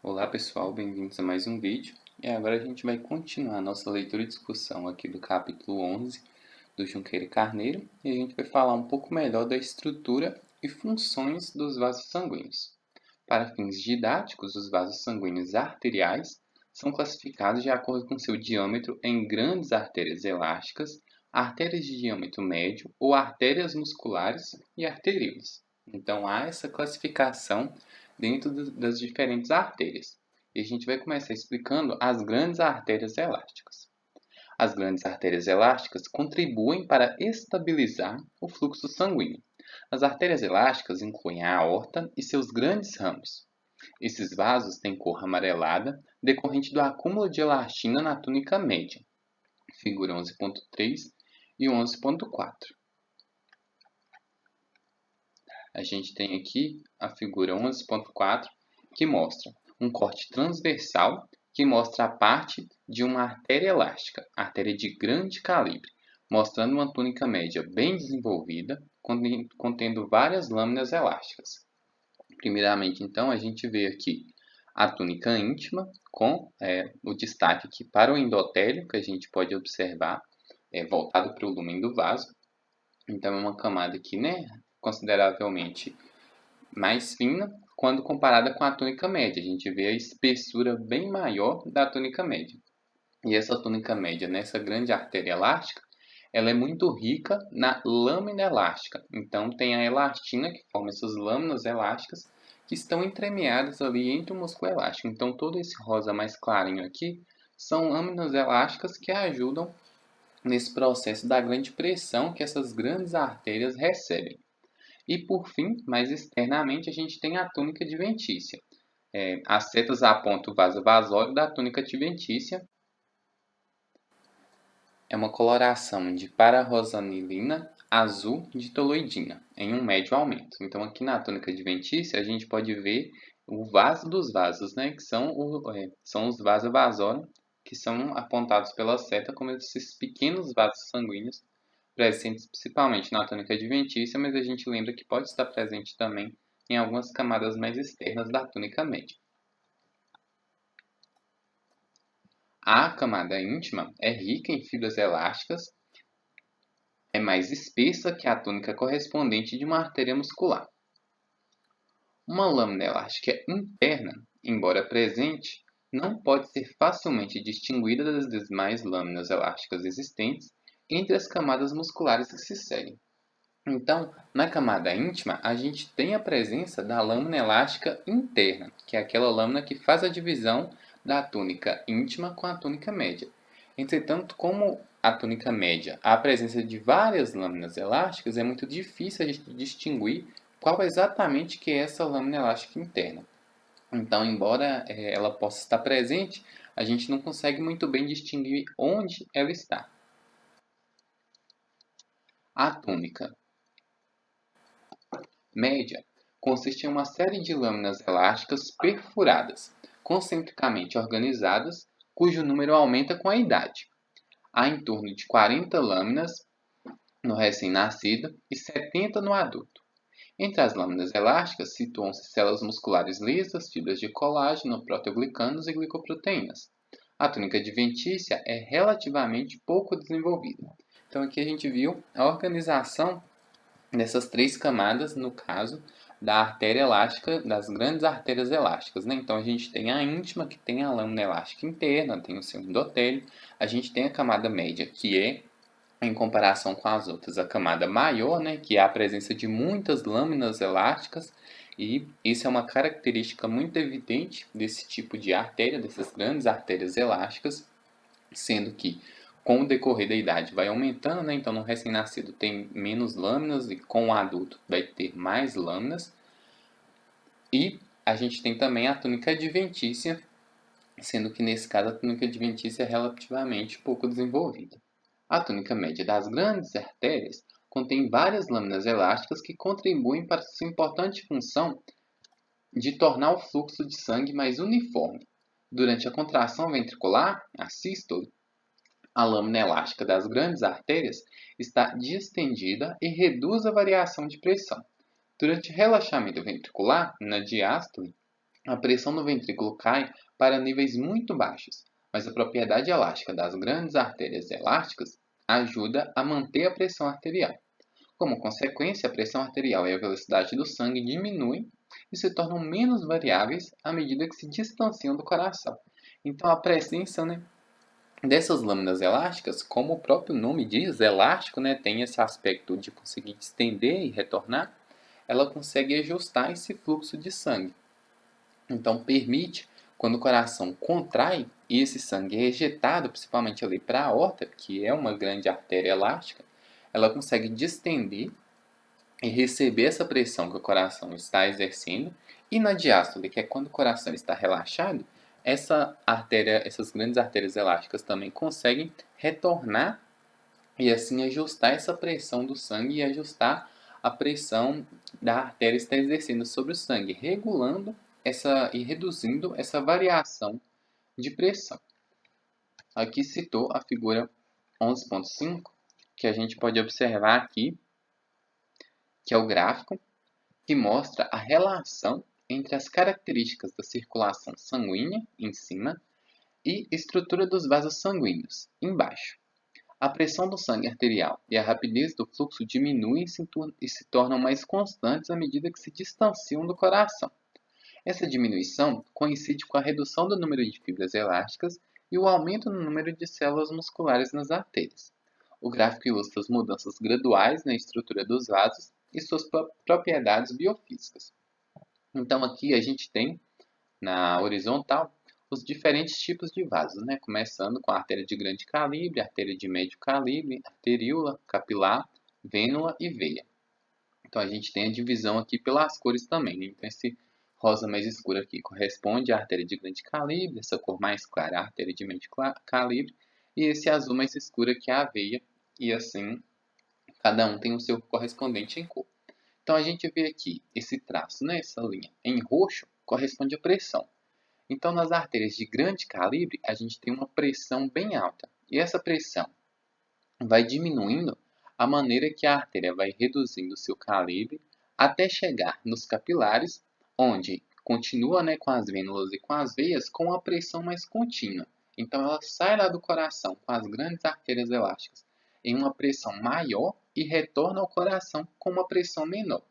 Olá pessoal, bem-vindos a mais um vídeo. E agora a gente vai continuar a nossa leitura e discussão aqui do capítulo 11 do Junqueira e Carneiro. E a gente vai falar um pouco melhor da estrutura e funções dos vasos sanguíneos. Para fins didáticos, os vasos sanguíneos arteriais são classificados de acordo com seu diâmetro em grandes artérias elásticas, artérias de diâmetro médio ou artérias musculares e arteríolas. Então há essa classificação dentro das diferentes artérias. E a gente vai começar explicando as grandes artérias elásticas. As grandes artérias elásticas contribuem para estabilizar o fluxo sanguíneo. As artérias elásticas incluem a aorta e seus grandes ramos. Esses vasos têm cor amarelada, decorrente do acúmulo de elastina na túnica média, figura 11.3 e 11.4. A gente tem aqui a figura 11.4, que mostra um corte transversal que mostra a parte de uma artéria elástica, artéria de grande calibre, mostrando uma túnica média bem desenvolvida, contendo várias lâminas elásticas. Primeiramente, então, a gente vê aqui a túnica íntima, com o destaque aqui para o endotélio, que a gente pode observar, voltado para o lumen do vaso. Então, é uma camada aqui, consideravelmente mais fina quando comparada com a túnica média. A gente vê a espessura bem maior da túnica média. E essa túnica média, nessa grande artéria elástica, ela é muito rica na lâmina elástica. Então, tem a elastina que forma essas lâminas elásticas que estão entremeadas ali entre o músculo elástico. Então, todo esse rosa mais clarinho aqui são lâminas elásticas que ajudam nesse processo da grande pressão que essas grandes artérias recebem. E por fim, mais externamente, a gente tem a túnica adventícia. As setas apontam o vaso vasório da túnica adventícia. É uma coloração de pararrosanilina azul de toloidina, em um médio aumento. Então, aqui na túnica adventícia, a gente pode ver o vaso dos vasos, que são os vasos vasórios, que são apontados pela seta como esses pequenos vasos sanguíneos presentes principalmente na túnica adventícia, mas a gente lembra que pode estar presente também em algumas camadas mais externas da túnica média. A camada íntima é rica em fibras elásticas, é mais espessa que a túnica correspondente de uma artéria muscular. Uma lâmina elástica interna, embora presente, não pode ser facilmente distinguida das demais lâminas elásticas existentes entre as camadas musculares que se seguem. Então, na camada íntima, a gente tem a presença da lâmina elástica interna, que é aquela lâmina que faz a divisão da túnica íntima com a túnica média. Entretanto, como a túnica média há a presença de várias lâminas elásticas, é muito difícil a gente distinguir qual exatamente que é essa lâmina elástica interna. Então, embora ela possa estar presente, a gente não consegue muito bem distinguir onde ela está. A túnica média consiste em uma série de lâminas elásticas perfuradas, concentricamente organizadas, cujo número aumenta com a idade. Há em torno de 40 lâminas no recém-nascido e 70 no adulto. Entre as lâminas elásticas situam-se células musculares lisas, fibras de colágeno, proteoglicanos e glicoproteínas. A túnica adventícia é relativamente pouco desenvolvida. Então aqui a gente viu a organização nessas três camadas, no caso da artéria elástica, das grandes artérias elásticas. Então, a gente tem a íntima, que tem a lâmina elástica interna, tem o seu endotélio. A gente tem a camada média, que é, em comparação com as outras, a camada maior, que é a presença de muitas lâminas elásticas. E isso é uma característica muito evidente desse tipo de artéria, dessas grandes artérias elásticas, sendo que com o decorrer da idade vai aumentando, Então, no recém-nascido tem menos lâminas e com o adulto vai ter mais lâminas. E a gente tem também a túnica adventícia, sendo que nesse caso a túnica adventícia é relativamente pouco desenvolvida. A túnica média das grandes artérias contém várias lâminas elásticas que contribuem para sua importante função de tornar o fluxo de sangue mais uniforme. Durante a contração ventricular, a sístole, a lâmina elástica das grandes artérias está distendida e reduz a variação de pressão. Durante o relaxamento ventricular, na diástole, a pressão no ventrículo cai para níveis muito baixos, mas a propriedade elástica das grandes artérias elásticas ajuda a manter a pressão arterial. Como consequência, a pressão arterial e a velocidade do sangue diminuem e se tornam menos variáveis à medida que se distanciam do coração. Então, a presença, dessas lâminas elásticas, como o próprio nome diz, elástico, tem esse aspecto de conseguir estender e retornar, ela consegue ajustar esse fluxo de sangue. Então, permite, quando o coração contrai e esse sangue é ejetado, principalmente ali para a aorta, que é uma grande artéria elástica, ela consegue distender e receber essa pressão que o coração está exercendo. E na diástole, que é quando o coração está relaxado, essas grandes artérias elásticas também conseguem retornar e assim ajustar essa pressão do sangue e ajustar a pressão da artéria que está exercendo sobre o sangue, regulando e reduzindo essa variação de pressão. Aqui citou a figura 11.5, que a gente pode observar aqui, que é o gráfico que mostra a relação entre as características da circulação sanguínea, em cima, e estrutura dos vasos sanguíneos, embaixo. A pressão do sangue arterial e a rapidez do fluxo diminuem e se tornam mais constantes à medida que se distanciam do coração. Essa diminuição coincide com a redução do número de fibras elásticas e o aumento no número de células musculares nas artérias. O gráfico ilustra as mudanças graduais na estrutura dos vasos e suas propriedades biofísicas. Então aqui a gente tem, na horizontal, os diferentes tipos de vasos, começando com a artéria de grande calibre, artéria de médio calibre, arteríola, capilar, vênula e veia. Então a gente tem a divisão aqui pelas cores também. Então esse rosa mais escuro aqui corresponde à artéria de grande calibre, essa cor mais clara é a artéria de médio calibre, e esse azul mais escuro aqui é a veia, e assim cada um tem o seu correspondente em cor. Então a gente vê aqui esse traço, essa linha em roxo, corresponde à pressão. Então nas artérias de grande calibre, a gente tem uma pressão bem alta. E essa pressão vai diminuindo à maneira que a artéria vai reduzindo seu calibre até chegar nos capilares, onde continua, com as vênulas e com as veias com a pressão mais contínua. Então ela sai lá do coração com as grandes artérias elásticas em uma pressão maior e retorna ao coração com uma pressão menor.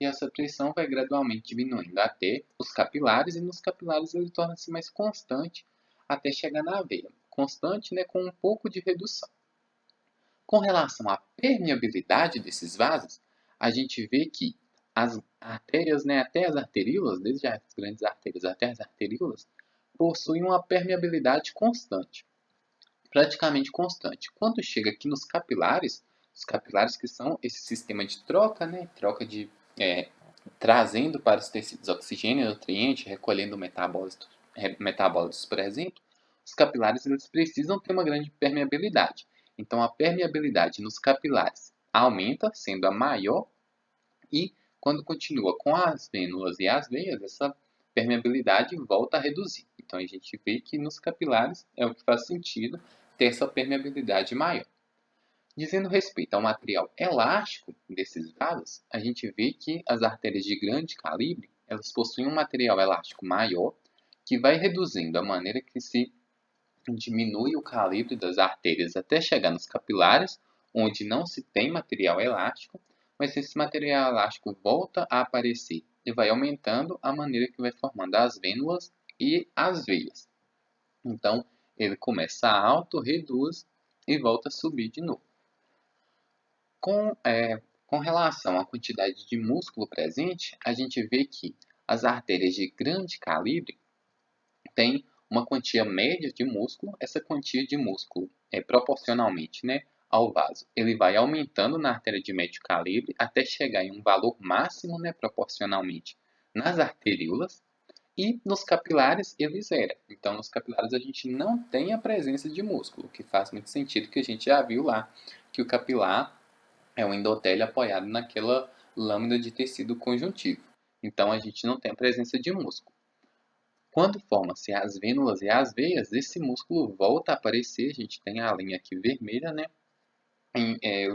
E essa pressão vai gradualmente diminuindo até os capilares, e nos capilares ele torna-se mais constante até chegar na veia. Constante, com um pouco de redução. Com relação à permeabilidade desses vasos, a gente vê que as artérias, até as arteríolas, desde as grandes artérias até as arteríolas, possuem uma permeabilidade constante, praticamente constante. Quando chega aqui nos capilares, os capilares que são esse sistema de troca, troca de trazendo para os tecidos oxigênio e nutriente, recolhendo metabólitos, por exemplo, os capilares eles precisam ter uma grande permeabilidade. Então, a permeabilidade nos capilares aumenta, sendo a maior, e quando continua com as vênulas e as veias, essa permeabilidade volta a reduzir. Então, a gente vê que nos capilares é o que faz sentido ter essa permeabilidade maior. Dizendo respeito ao material elástico desses vasos, a gente vê que as artérias de grande calibre elas possuem um material elástico maior, que vai reduzindo a maneira que se diminui o calibre das artérias até chegar nos capilares, onde não se tem material elástico, mas esse material elástico volta a aparecer e vai aumentando a maneira que vai formando as vênulas e as veias. Então, ele começa alto, reduz e volta a subir de novo. Com relação à quantidade de músculo presente, a gente vê que as artérias de grande calibre têm uma quantia média de músculo. Essa quantia de músculo é proporcionalmente, ao vaso. Ele vai aumentando na artéria de médio calibre até chegar em um valor máximo, proporcionalmente nas arteríolas, e nos capilares ele zera. Então, nos capilares a gente não tem a presença de músculo, que faz muito sentido, que a gente já viu lá que o capilar é um endotélio apoiado naquela lâmina de tecido conjuntivo. Então, a gente não tem a presença de músculo. Quando formam-se as vênulas e as veias, esse músculo volta a aparecer, a gente tem a linha aqui vermelha,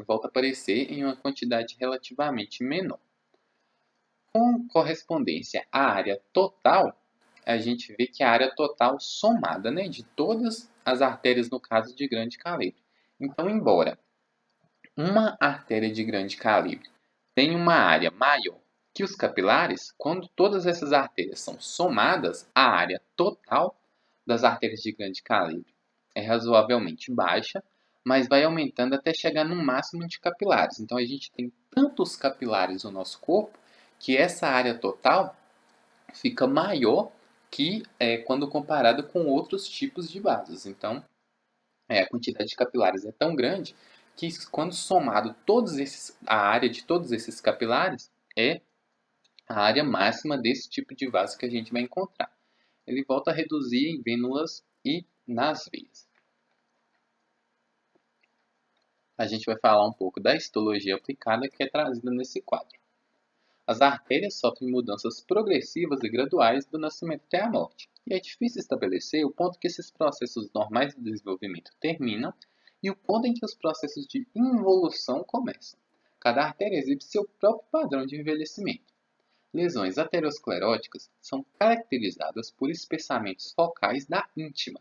volta a aparecer em uma quantidade relativamente menor. Com correspondência à área total a gente vê que a área total somada, né, de todas as artérias, no caso de grande calibre. Então, embora uma artéria de grande calibre tenha uma área maior que os capilares, quando todas essas artérias são somadas, a área total das artérias de grande calibre é razoavelmente baixa, mas vai aumentando até chegar no máximo de capilares. Então, a gente tem tantos capilares no nosso corpo que essa área total fica maior que quando comparada com outros tipos de vasos. Então, a quantidade de capilares é tão grande que quando somado a área de todos esses capilares é a área máxima desse tipo de vaso que a gente vai encontrar. Ele volta a reduzir em vênulas e nas veias. A gente vai falar um pouco da histologia aplicada que é trazida nesse quadro. As artérias sofrem mudanças progressivas e graduais do nascimento até a morte, e é difícil estabelecer o ponto que esses processos normais de desenvolvimento terminam e o ponto em que os processos de involução começam. Cada artéria exibe seu próprio padrão de envelhecimento. Lesões ateroscleróticas são caracterizadas por espessamentos focais da íntima,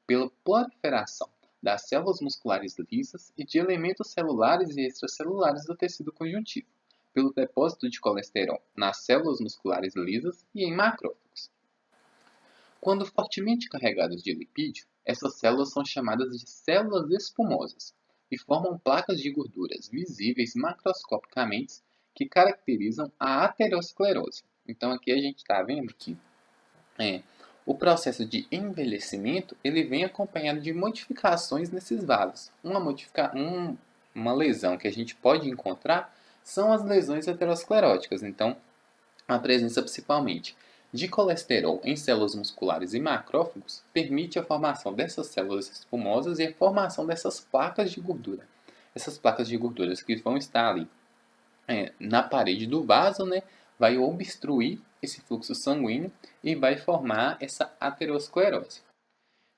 pela proliferação das células musculares lisas e de elementos celulares e extracelulares do tecido conjuntivo, pelo depósito de colesterol nas células musculares lisas e em macrófagos. Quando fortemente carregadas de lipídio, essas células são chamadas de células espumosas e formam placas de gorduras visíveis macroscopicamente que caracterizam a aterosclerose. Então aqui a gente está vendo que o processo de envelhecimento ele vem acompanhado de modificações nesses vasos. Uma lesão que a gente pode encontrar são as lesões ateroscleróticas. Então, a presença principalmente de colesterol em células musculares e macrófagos permite a formação dessas células espumosas e a formação dessas placas de gordura. Essas placas de gorduras que vão estar ali na parede do vaso, né, vai obstruir esse fluxo sanguíneo e vai formar essa aterosclerose.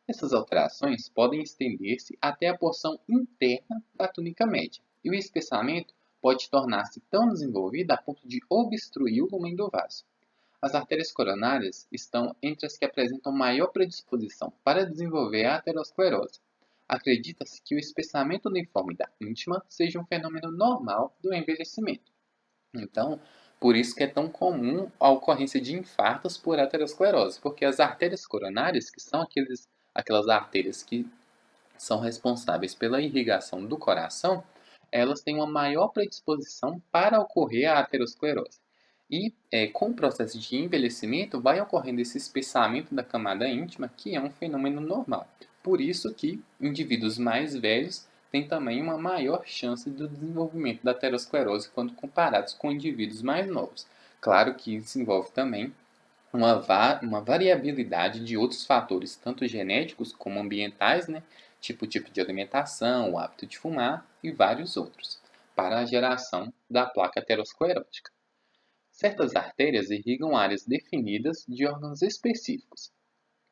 Essas alterações podem estender-se até a porção interna da túnica média, e o espessamento pode tornar-se tão desenvolvido a ponto de obstruir o lumen do vaso. As artérias coronárias estão entre as que apresentam maior predisposição para desenvolver a aterosclerose. Acredita-se que o espessamento uniforme da íntima seja um fenômeno normal do envelhecimento. Então, por isso que é tão comum a ocorrência de infartos por aterosclerose, porque as artérias coronárias, que são aquelas artérias que são responsáveis pela irrigação do coração, elas têm uma maior predisposição para ocorrer a aterosclerose. E com o processo de envelhecimento vai ocorrendo esse espessamento da camada íntima, que é um fenômeno normal. Por isso que indivíduos mais velhos têm também uma maior chance do desenvolvimento da aterosclerose quando comparados com indivíduos mais novos. Claro que isso envolve também uma variabilidade de outros fatores, tanto genéticos como ambientais, né? Tipo de alimentação, o hábito de fumar e vários outros, para a geração da placa aterosclerótica. Certas artérias irrigam áreas definidas de órgãos específicos,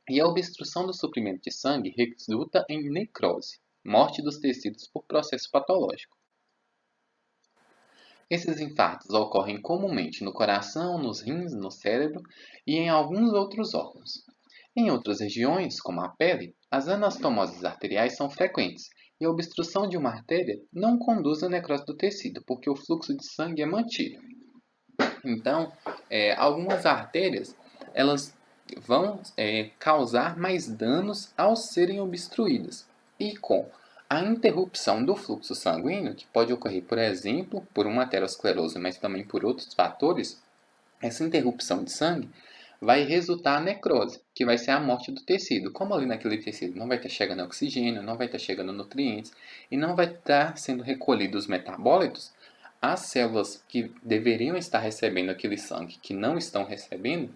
e a obstrução do suprimento de sangue resulta em necrose, morte dos tecidos por processo patológico. Esses infartos ocorrem comumente no coração, nos rins, no cérebro e em alguns outros órgãos. Em outras regiões, como a pele, as anastomoses arteriais são frequentes e a obstrução de uma artéria não conduz à necrose do tecido, porque o fluxo de sangue é mantido. Então, algumas artérias elas vão causar mais danos ao serem obstruídas. E com a interrupção do fluxo sanguíneo, que pode ocorrer, por exemplo, por uma aterosclerose, mas também por outros fatores, essa interrupção de sangue vai resultar na necrose, que vai ser a morte do tecido. Como ali naquele tecido não vai estar chegando oxigênio, não vai estar chegando nutrientes e não vai estar sendo recolhidos os metabólitos, as células que deveriam estar recebendo aquele sangue, que não estão recebendo,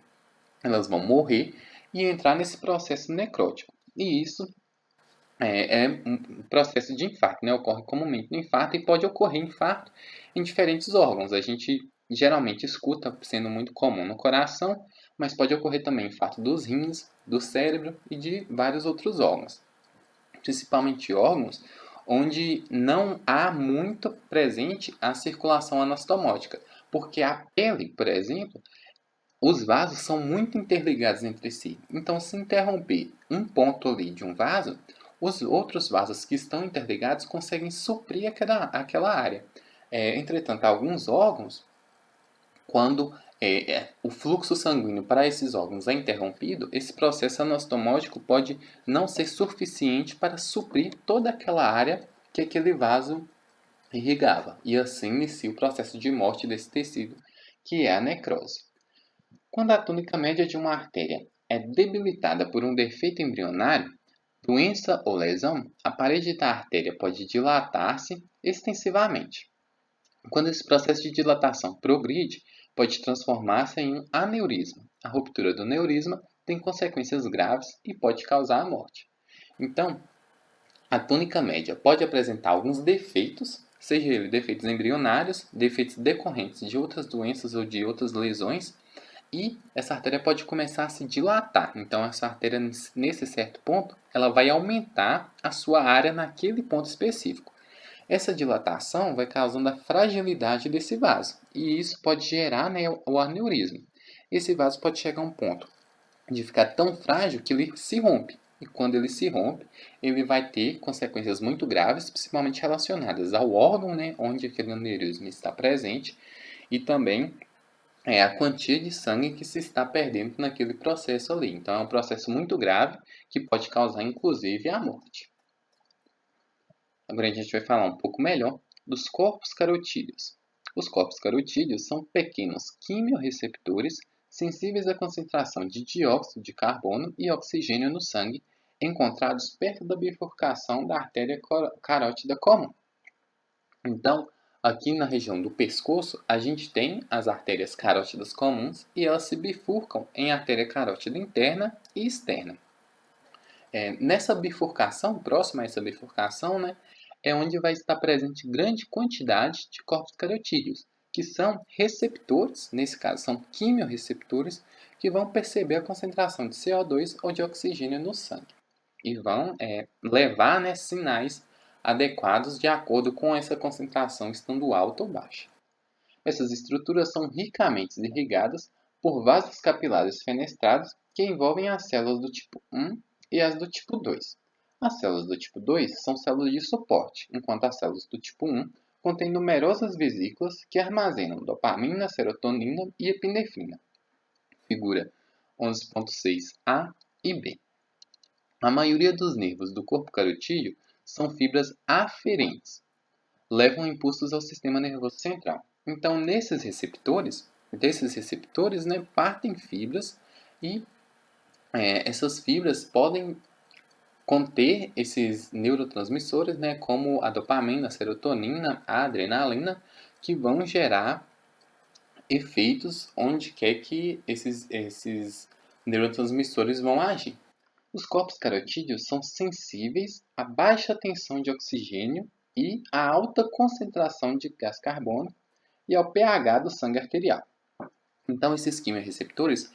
elas vão morrer e entrar nesse processo necrótico. E isso é um processo de infarto, né? Ocorre comumente no infarto e pode ocorrer infarto em diferentes órgãos. A gente geralmente escuta sendo muito comum no coração, mas pode ocorrer também infarto dos rins, do cérebro e de vários outros órgãos. Principalmente órgãos onde não há muito presente a circulação anastomótica, porque a pele, por exemplo, os vasos são muito interligados entre si. Então, se interromper um ponto ali de um vaso, os outros vasos que estão interligados conseguem suprir aquela área. Entretanto, alguns órgãos, quando o fluxo sanguíneo para esses órgãos é interrompido, esse processo anastomótico pode não ser suficiente para suprir toda aquela área que aquele vaso irrigava. E assim inicia o processo de morte desse tecido, que é a necrose. Quando a túnica média de uma artéria é debilitada por um defeito embrionário, doença ou lesão, a parede da artéria pode dilatar-se extensivamente. Quando esse processo de dilatação progride, pode transformar-se em um aneurisma. A ruptura do aneurisma tem consequências graves e pode causar a morte. Então, a túnica média pode apresentar alguns defeitos, seja ele defeitos embrionários, defeitos decorrentes de outras doenças ou de outras lesões, e essa artéria pode começar a se dilatar. Então, essa artéria, nesse certo ponto, ela vai aumentar a sua área naquele ponto específico. Essa dilatação vai causando a fragilidade desse vaso, e isso pode gerar, né, o aneurisma. Esse vaso pode chegar a um ponto de ficar tão frágil que ele se rompe. E quando ele se rompe, ele vai ter consequências muito graves, principalmente relacionadas ao órgão, né, onde aquele aneurisma está presente, e também a quantia de sangue que se está perdendo naquele processo ali. Então, é um processo muito grave que pode causar, inclusive, a morte. Agora a gente vai falar um pouco melhor dos corpos carotídeos. Os corpos carotídeos são pequenos quimiorreceptores sensíveis à concentração de dióxido de carbono e oxigênio no sangue, encontrados perto da bifurcação da artéria carótida comum. Então, aqui na região do pescoço, a gente tem as artérias carótidas comuns e elas se bifurcam em artéria carótida interna e externa. Nessa bifurcação, próxima a essa bifurcação, né, é onde vai estar presente grande quantidade de corpos carotídeos, que são receptores, nesse caso são quimiorreceptores, que vão perceber a concentração de CO2 ou de oxigênio no sangue e vão levar, né, sinais adequados de acordo com essa concentração estando alta ou baixa. Essas estruturas são ricamente irrigadas por vasos capilares fenestrados que envolvem as células do tipo 1 e as do tipo 2. As células do tipo 2 são células de suporte, enquanto as células do tipo 1 contêm numerosas vesículas que armazenam dopamina, serotonina e epinefrina. Figura 11.6a e b. A maioria dos nervos do corpo carotídeo são fibras aferentes, levam impulsos ao sistema nervoso central. Então, desses receptores, né, partem fibras e essas fibras podem conter esses neurotransmissores, né, como a dopamina, a serotonina, a adrenalina, que vão gerar efeitos onde quer que esses neurotransmissores vão agir. Os corpos carotídeos são sensíveis à baixa tensão de oxigênio e à alta concentração de gás carbônico e ao pH do sangue arterial. Então, esses quimiorreceptores,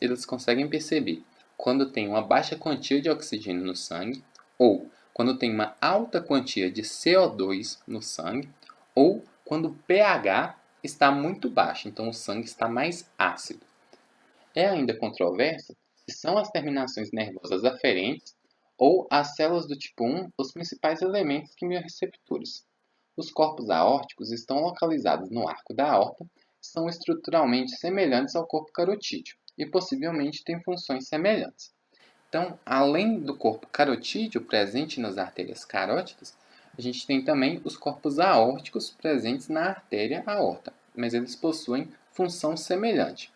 eles conseguem perceber quando tem uma baixa quantia de oxigênio no sangue, ou quando tem uma alta quantia de CO2 no sangue, ou quando o pH está muito baixo, então o sangue está mais ácido. É ainda controverso se são as terminações nervosas aferentes ou as células do tipo 1 os principais elementos quimiorreceptores. Os corpos aórticos estão localizados no arco da aorta e são estruturalmente semelhantes ao corpo carotídeo e possivelmente têm funções semelhantes. Então, além do corpo carotídeo presente nas artérias carótidas, a gente tem também os corpos aórticos presentes na artéria aorta, mas eles possuem função semelhante,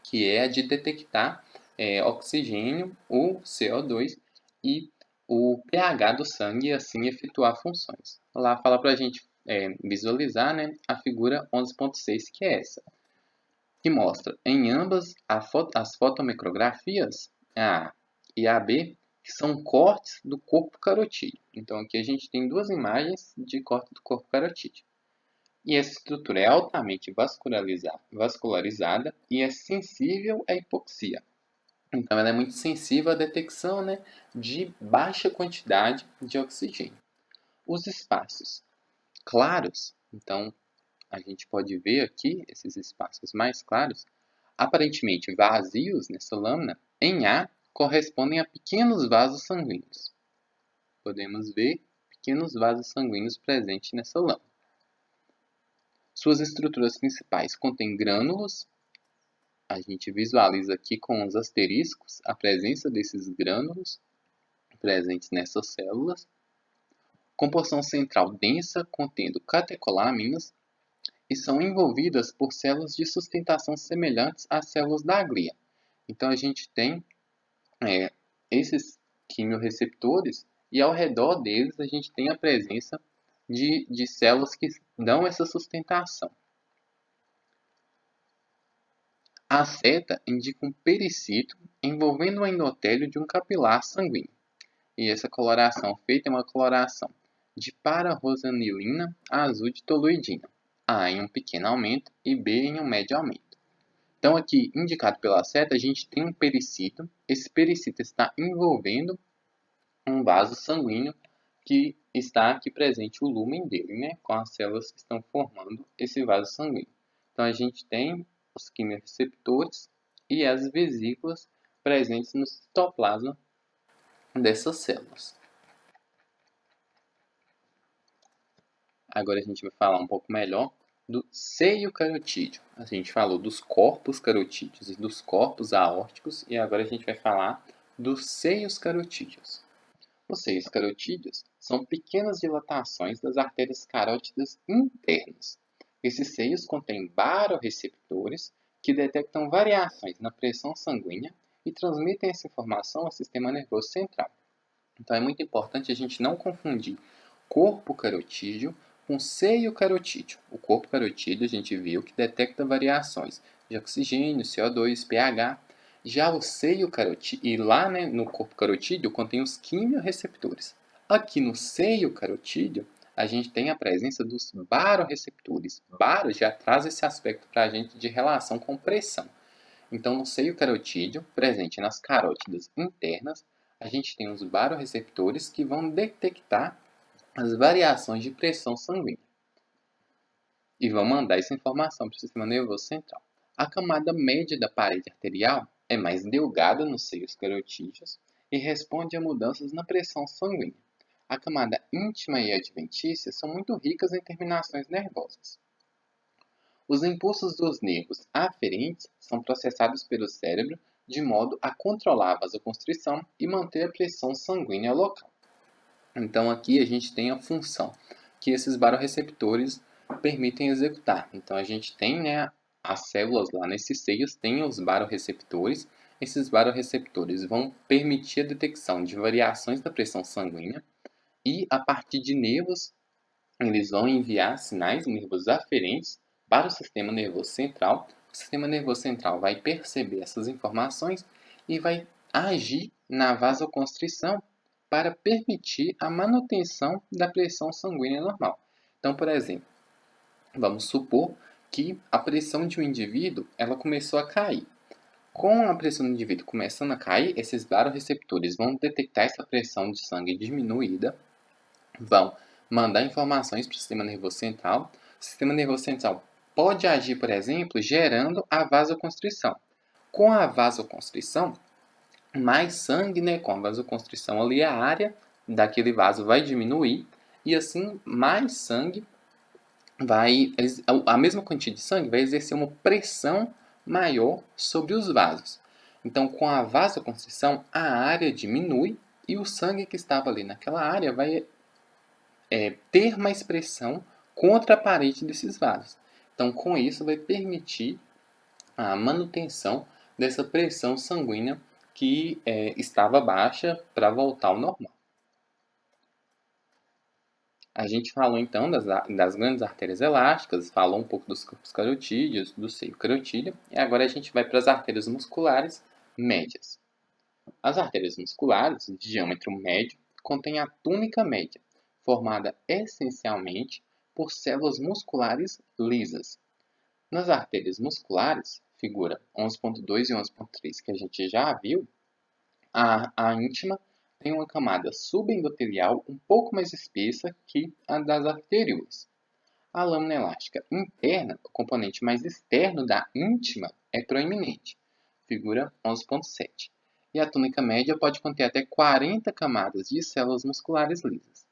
que é a de detectar oxigênio ou CO2 e o pH do sangue e assim efetuar funções. Lá fala para a gente visualizar, né, a figura 11.6, que é essa, que mostra em ambas as fotomicrografias, a A e a B, que são cortes do corpo carotídeo. Então aqui a gente tem duas imagens de corte do corpo carotídeo. E essa estrutura é altamente vascularizada e é sensível à hipoxia. Então, ela é muito sensível à detecção, né, de baixa quantidade de oxigênio. Os espaços claros, então, a gente pode ver aqui, esses espaços mais claros, aparentemente vazios nessa lâmina, em A, correspondem a pequenos vasos sanguíneos. Podemos ver pequenos vasos sanguíneos presentes nessa lâmina. Suas estruturas principais contêm grânulos. A gente visualiza aqui com os asteriscos a presença desses grânulos presentes nessas células. Composição central densa, contendo catecolaminas, e são envolvidas por células de sustentação semelhantes às células da glia. Então, a gente tem esses quimiorreceptores e ao redor deles a gente tem a presença de células que dão essa sustentação. A seta indica um pericito envolvendo o endotélio de um capilar sanguíneo. E essa coloração feita é uma coloração de para-rosanilina a azul de toluidina, A em um pequeno aumento e B em um médio aumento. Então aqui, indicado pela seta, a gente tem um pericito. Esse pericito está envolvendo um vaso sanguíneo que está aqui presente o lúmen dele, né, com as células que estão formando esse vaso sanguíneo. Então a gente tem os quimiorreceptores e as vesículas presentes no citoplasma dessas células. Agora a gente vai falar um pouco melhor do seio carotídeo. A gente falou dos corpos carotídeos e dos corpos aórticos e agora a gente vai falar dos seios carotídeos. Os seios carotídeos são pequenas dilatações das artérias carótidas internas. Esses seios contêm barorreceptores que detectam variações na pressão sanguínea e transmitem essa informação ao sistema nervoso central. Então é muito importante a gente não confundir corpo carotídeo com seio carotídeo. O corpo carotídeo a gente viu que detecta variações de oxigênio, CO2, pH. Já o seio carotídeo, e lá no corpo carotídeo contém os quimiorreceptores. Aqui no seio carotídeo a gente tem a presença dos barorreceptores. Baro já traz esse aspecto para a gente de relação com pressão. Então, no seio carotídeo, presente nas carótidas internas, a gente tem os barorreceptores que vão detectar as variações de pressão sanguínea e vão mandar essa informação para o sistema nervoso central. A camada média da parede arterial é mais delgada nos seios carotídeos e responde a mudanças na pressão sanguínea. A camada íntima e adventícia são muito ricas em terminações nervosas. Os impulsos dos nervos aferentes são processados pelo cérebro de modo a controlar a vasoconstrição e manter a pressão sanguínea local. Então aqui a gente tem a função que esses barorreceptores permitem executar. Então a gente tem as células lá nesses seios, tem os barorreceptores. Esses barorreceptores vão permitir a detecção de variações da pressão sanguínea e a partir de nervos eles vão enviar sinais nervosos aferentes para o sistema nervoso central. O sistema nervoso central vai perceber essas informações e vai agir na vasoconstrição para permitir a manutenção da pressão sanguínea normal. Então, por exemplo, vamos supor que a pressão de um indivíduo ela começou a cair. Com a pressão do indivíduo começando a cair, esses barorreceptores vão detectar essa pressão de sangue diminuída, vão mandar informações para o sistema nervoso central. O sistema nervoso central pode agir, por exemplo, gerando a vasoconstrição. Com a vasoconstrição, mais sangue, com a vasoconstrição ali, a área daquele vaso vai diminuir e assim mais sangue a mesma quantia de sangue vai exercer uma pressão maior sobre os vasos. Então, com a vasoconstrição, a área diminui e o sangue que estava ali naquela área vai ter mais pressão contra a parede desses vasos. Então, com isso, vai permitir a manutenção dessa pressão sanguínea que estava baixa para voltar ao normal. A gente falou então das grandes artérias elásticas, falou um pouco dos corpos carotídeos, do seio carotídeo, e agora a gente vai para as artérias musculares médias. As artérias musculares de diâmetro médio contêm a túnica média, formada essencialmente por células musculares lisas. Nas artérias musculares, figura 11.2 e 11.3 que a gente já viu, a íntima tem uma camada subendotelial um pouco mais espessa que a das arteríolas. A lâmina elástica interna, o componente mais externo da íntima, é proeminente, figura 11.7. E a túnica média pode conter até 40 camadas de células musculares lisas.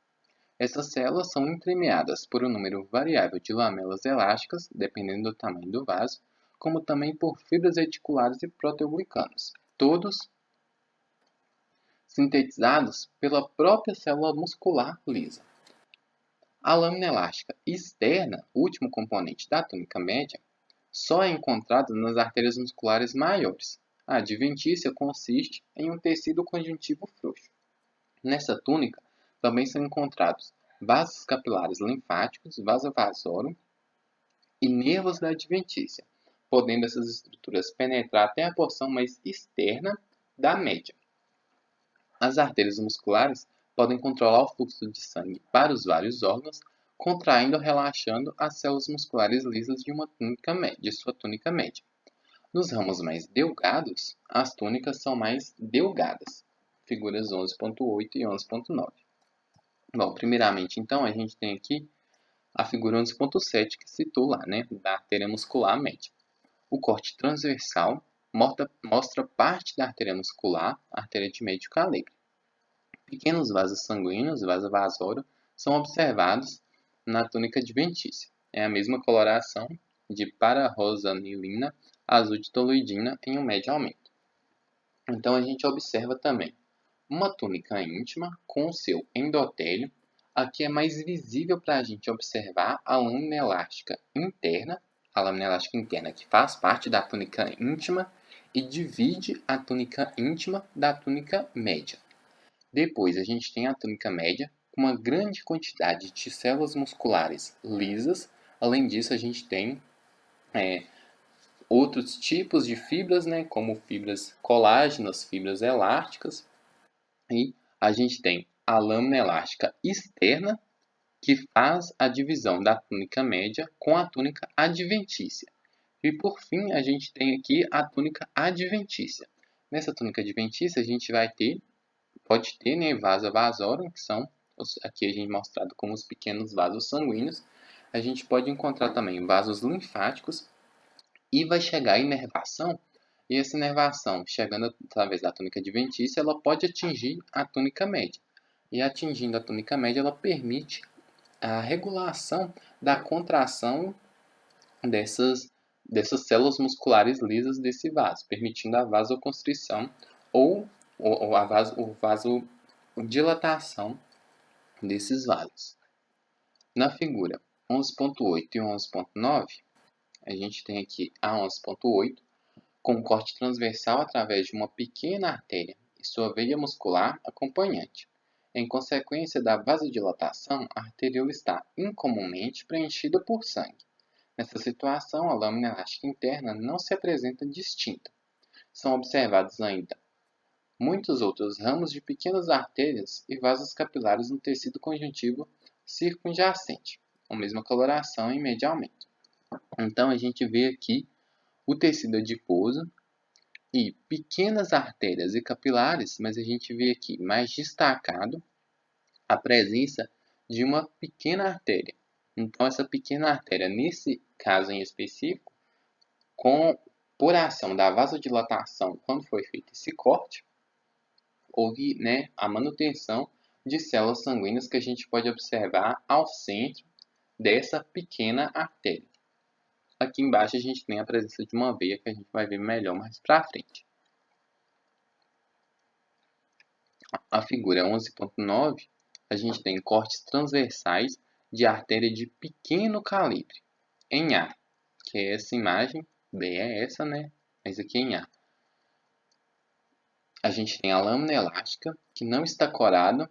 Essas células são entremeadas por um número variável de lamelas elásticas, dependendo do tamanho do vaso, como também por fibras reticulares e proteoglicanos, todos sintetizados pela própria célula muscular lisa. A lâmina elástica externa, último componente da túnica média, só é encontrada nas artérias musculares maiores. A adventícia consiste em um tecido conjuntivo frouxo. Nessa túnica também são encontrados vasos capilares linfáticos, vaso vasorum e nervos da adventícia, podendo essas estruturas penetrar até a porção mais externa da média. As artérias musculares podem controlar o fluxo de sangue para os vários órgãos, contraindo ou relaxando as células musculares lisas de sua túnica média. Nos ramos mais delgados, as túnicas são mais delgadas, figuras 11.8 e 11.9. Bom, primeiramente, então, a gente tem aqui a figura 11.7 que citou lá, né, da artéria muscular média. O corte transversal mostra parte da artéria muscular, artéria de médio calibre. Pequenos vasos sanguíneos, vaso vasorum, são observados na túnica adventícia. É a mesma coloração de pararosanilina azul de toluidina em um médio aumento. Então a gente observa também uma túnica íntima com o seu endotélio. Aqui é mais visível para a gente observar a lâmina elástica interna, que faz parte da túnica íntima e divide a túnica íntima da túnica média. Depois a gente tem a túnica média, com uma grande quantidade de células musculares lisas. Além disso, a gente tem outros tipos de fibras, né, como fibras colágenas, fibras elásticas. E a gente tem a lâmina elástica externa, que faz a divisão da túnica média com a túnica adventícia. E por fim, a gente tem aqui a túnica adventícia. Nessa túnica adventícia, a gente pode ter, né, vaso vasorum, que são aqui a gente mostrado como os pequenos vasos sanguíneos. A gente pode encontrar também vasos linfáticos e vai chegar a inervação. E essa inervação, chegando através da túnica adventícia, ela pode atingir a túnica média. E atingindo a túnica média, ela permite a regulação da contração dessas células musculares lisas desse vaso, permitindo a vasoconstrição ou a vasodilatação desses vasos. Na figura 11.8 e 11.9, a gente tem aqui a 11.8, com um corte transversal através de uma pequena artéria e sua veia muscular acompanhante. Em consequência da vasodilatação, a arteríola está incomumente preenchida por sangue. Nessa situação, a lâmina elástica interna não se apresenta distinta. São observados ainda muitos outros ramos de pequenas artérias e vasos capilares no tecido conjuntivo circunjacente, com a mesma coloração em médio aumento. Então, a gente vê aqui o tecido adiposo e pequenas artérias e capilares, mas a gente vê aqui mais destacado a presença de uma pequena artéria. Então, essa pequena artéria, nesse caso em específico, por ação da vasodilatação, quando foi feito esse corte, houve, né, a manutenção de células sanguíneas que a gente pode observar ao centro dessa pequena artéria. Aqui embaixo a gente tem a presença de uma veia que a gente vai ver melhor mais para frente. A figura 11.9, a gente tem cortes transversais de artéria de pequeno calibre, em A, que é essa imagem, B é essa, né? Mas aqui em A. A gente tem a lâmina elástica, que não está corada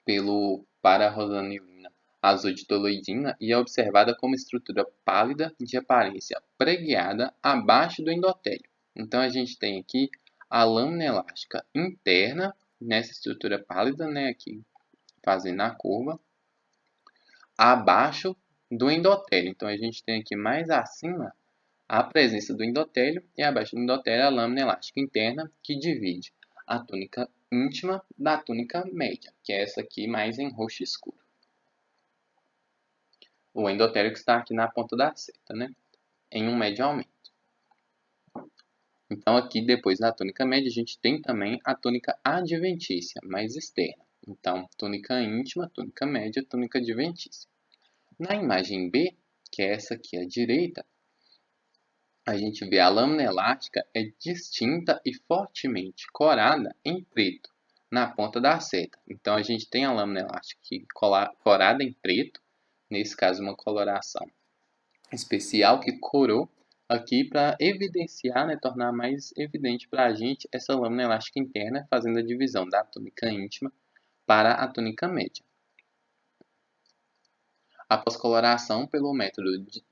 pelo pararosanilina azul de toluidina e é observada como estrutura pálida de aparência pregueada abaixo do endotélio. Então, a gente tem aqui a lâmina elástica interna, nessa estrutura pálida, né, aqui fazendo a curva, abaixo do endotélio. Então, a gente tem aqui mais acima a presença do endotélio e abaixo do endotélio a lâmina elástica interna, que divide a túnica íntima da túnica média, que é essa aqui mais em roxo escuro. O endotélio que está aqui na ponta da seta, né, em um médio aumento. Então, aqui depois da túnica média, a gente tem também a túnica adventícia, mais externa. Então, túnica íntima, túnica média, túnica adventícia. Na imagem B, que é essa aqui à direita, a gente vê a lâmina elástica é distinta e fortemente corada em preto na ponta da seta. Então, a gente tem a lâmina elástica aqui corada em preto, nesse caso uma coloração especial que corou aqui para evidenciar, né, tornar mais evidente para a gente essa lâmina elástica interna, fazendo a divisão da túnica íntima para a túnica média. Após coloração pelo método de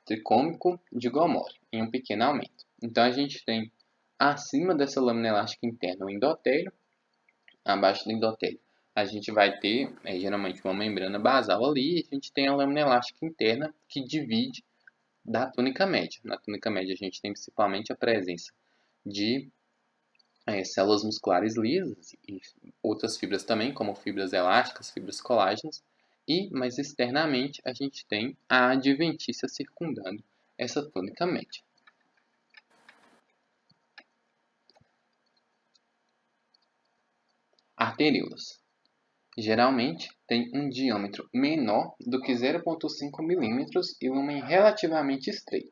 tricômico de Gomori, em um pequeno aumento. Então, a gente tem acima dessa lâmina elástica interna o endotélio, abaixo do endotélio a gente vai ter geralmente uma membrana basal ali, e a gente tem a lâmina elástica interna que divide da túnica média. Na túnica média a gente tem principalmente a presença de células musculares lisas e outras fibras também, como fibras elásticas, fibras colágenas, e mais externamente a gente tem a adventícia circundando essa túnica média. Arteríolas. Geralmente tem um diâmetro menor do que 0,5 mm e lumen relativamente estreito,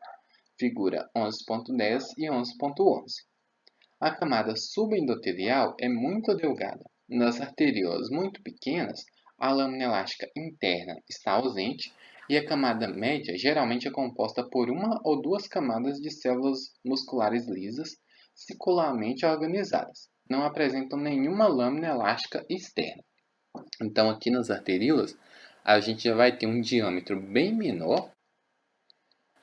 figura 11.10 e 11.11. A camada subendotelial é muito delgada. Nas arteríolas muito pequenas, a lâmina elástica interna está ausente e a camada média geralmente é composta por uma ou duas camadas de células musculares lisas, circularmente organizadas. Não apresentam nenhuma lâmina elástica externa. Então, aqui nas arteríolas, a gente já vai ter um diâmetro bem menor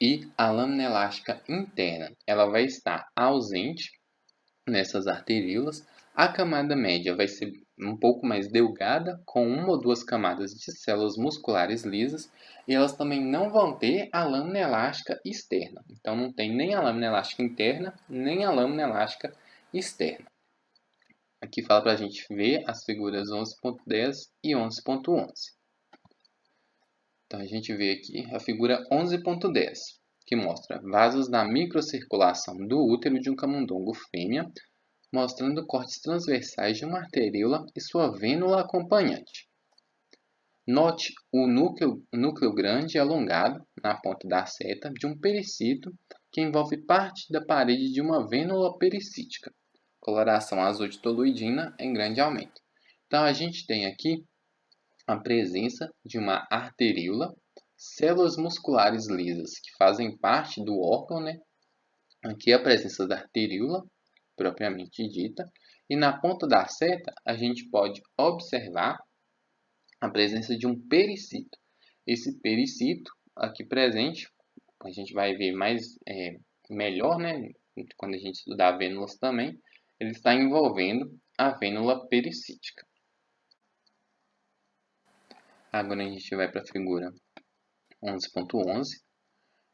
e a lâmina elástica interna ela vai estar ausente nessas arteríolas. A camada média vai ser um pouco mais delgada, com uma ou duas camadas de células musculares lisas, e elas também não vão ter a lâmina elástica externa. Então, não tem nem a lâmina elástica interna, nem a lâmina elástica externa. Aqui fala para a gente ver as figuras 11.10 e 11.11. Então, a gente vê aqui a figura 11.10, que mostra vasos da microcirculação do útero de um camundongo fêmea, mostrando cortes transversais de uma arteríola e sua vênula acompanhante. Note o núcleo grande e alongado, na ponta da seta, de um pericito que envolve parte da parede de uma vênula pericítica. Coloração azul de toluidina em grande aumento. Então, a gente tem aqui a presença de uma arteríola, células musculares lisas que fazem parte do órgão, né? Aqui a presença da arteríola, propriamente dita, e na ponta da seta a gente pode observar a presença de um pericito. Esse pericito aqui presente, a gente vai ver melhor, né? Quando a gente estudar vênulas também, ele está envolvendo a vênula pericítica. Agora a gente vai para a figura 11.11,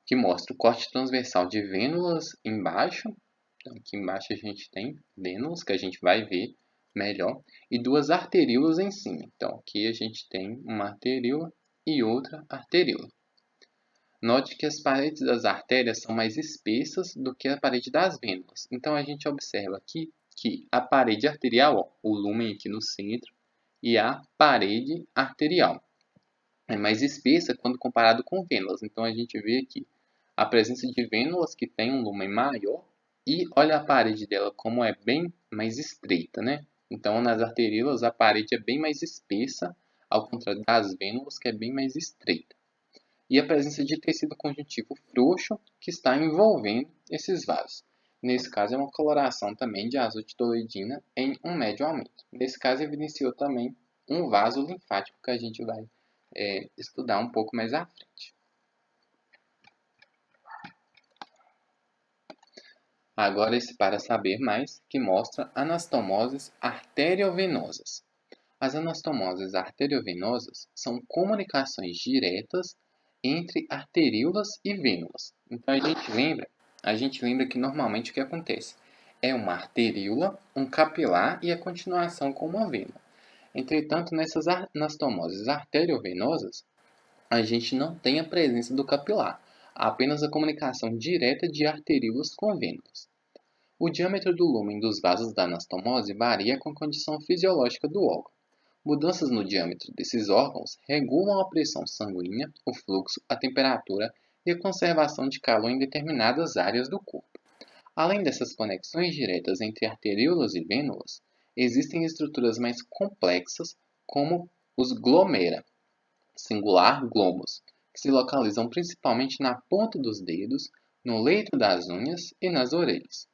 que mostra o corte transversal de vênulas embaixo. Então, aqui embaixo a gente tem vênulas, que a gente vai ver melhor, e duas arteríolas em cima. Então, aqui a gente tem uma arteríola e outra arteríola. Note que as paredes das artérias são mais espessas do que a parede das vênulas. Então, a gente observa aqui que a parede arterial, ó, o lúmen aqui no centro, e a parede arterial é mais espessa quando comparado com vênulas. Então, a gente vê aqui a presença de vênulas que tem um lúmen maior e olha a parede dela como é bem mais estreita, né? Então, nas arteríolas, a parede é bem mais espessa, ao contrário das vênulas, que é bem mais estreita. E a presença de tecido conjuntivo frouxo que está envolvendo esses vasos. Nesse caso, é uma coloração também de azul de toluidina em um médio aumento. Nesse caso, evidenciou também um vaso linfático que a gente vai estudar um pouco mais à frente. Agora esse para saber mais, que mostra anastomoses arteriovenosas. As anastomoses arteriovenosas são comunicações diretas entre arteríolas e vênulas. Então a gente lembra que normalmente o que acontece é uma arteríola, um capilar e a continuação com uma vênula. Entretanto, nessas anastomoses arteriovenosas, a gente não tem a presença do capilar, há apenas a comunicação direta de arteríolas com vênulas. O diâmetro do lúmen dos vasos da anastomose varia com a condição fisiológica do órgão. Mudanças no diâmetro desses órgãos regulam a pressão sanguínea, o fluxo, a temperatura e a conservação de calor em determinadas áreas do corpo. Além dessas conexões diretas entre arteríolas e vênulas, existem estruturas mais complexas, como os glomera, singular glomos, que se localizam principalmente na ponta dos dedos, no leito das unhas e nas orelhas.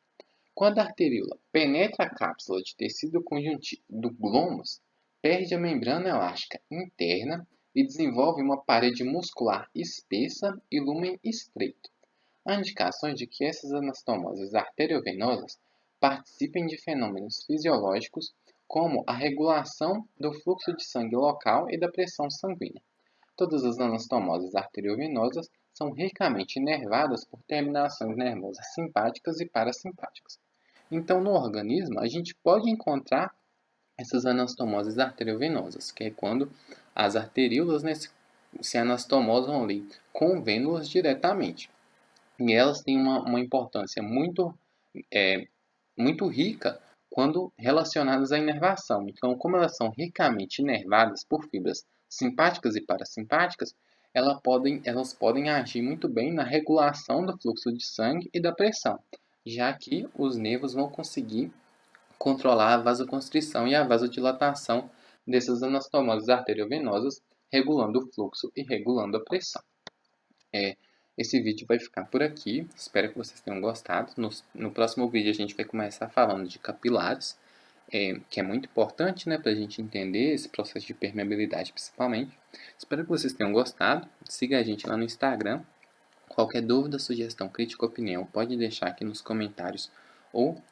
Quando a arteríola penetra a cápsula de tecido conjuntivo do glomos, perde a membrana elástica interna e desenvolve uma parede muscular espessa e lúmen estreito. Há indicações de que essas anastomoses arteriovenosas participem de fenômenos fisiológicos como a regulação do fluxo de sangue local e da pressão sanguínea. Todas as anastomoses arteriovenosas são ricamente inervadas por terminações nervosas simpáticas e parasimpáticas. Então, no organismo, a gente pode encontrar essas anastomoses arteriovenosas, que é quando as arteríolas, né, se anastomosam ali com vênulas diretamente. E elas têm uma importância muito rica quando relacionadas à inervação. Então, como elas são ricamente inervadas por fibras simpáticas e parasimpáticas, elas podem agir muito bem na regulação do fluxo de sangue e da pressão, já que os nervos vão conseguir controlar a vasoconstrição e a vasodilatação dessas anastomoses arteriovenosas, regulando o fluxo e regulando a pressão. Esse vídeo vai ficar por aqui, espero que vocês tenham gostado. No próximo vídeo a gente vai começar falando de capilares, que é muito importante, né, para a gente entender esse processo de permeabilidade principalmente. Espero que vocês tenham gostado, siga a gente lá no Instagram. Qualquer dúvida, sugestão, crítica, opinião, pode deixar aqui nos comentários ou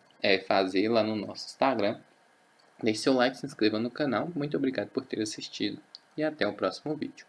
fazer lá no nosso Instagram. Deixe seu like, se inscreva no canal. Muito obrigado por ter assistido e até o próximo vídeo.